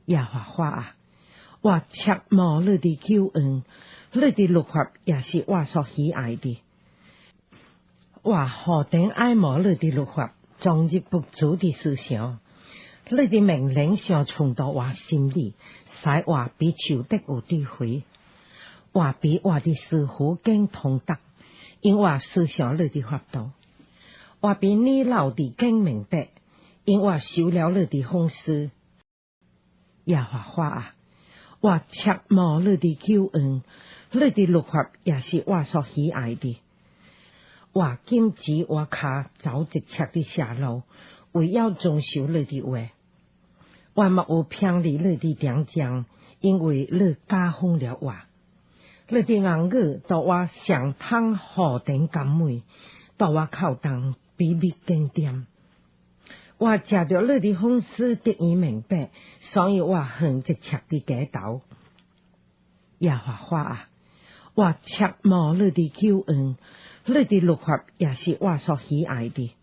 耶和华啊，我切慕你的救恩，你的律法也是我所喜爱的。我何等爱慕你的律法，终日不足的思想。你的命令常存到我心里，使我比仇敌有智慧。我比我的師傅更通達，因我思想你的法度。我比你老的更明白，因我受了你的訓示。耶和華啊，我切慕你的救恩，你的律法也是我所喜愛的。我禁止我腳走直斜的下路，為要遵守你的話。我莫有偏離你的典章，因為你加封了我。你的言語到我上通何等甘美，到我口中比蜜更甜。我藉着你的訓示得以明白，所以我行直斜的街道。耶和華啊，我切慕你的救恩，你的律法也是我所喜愛的。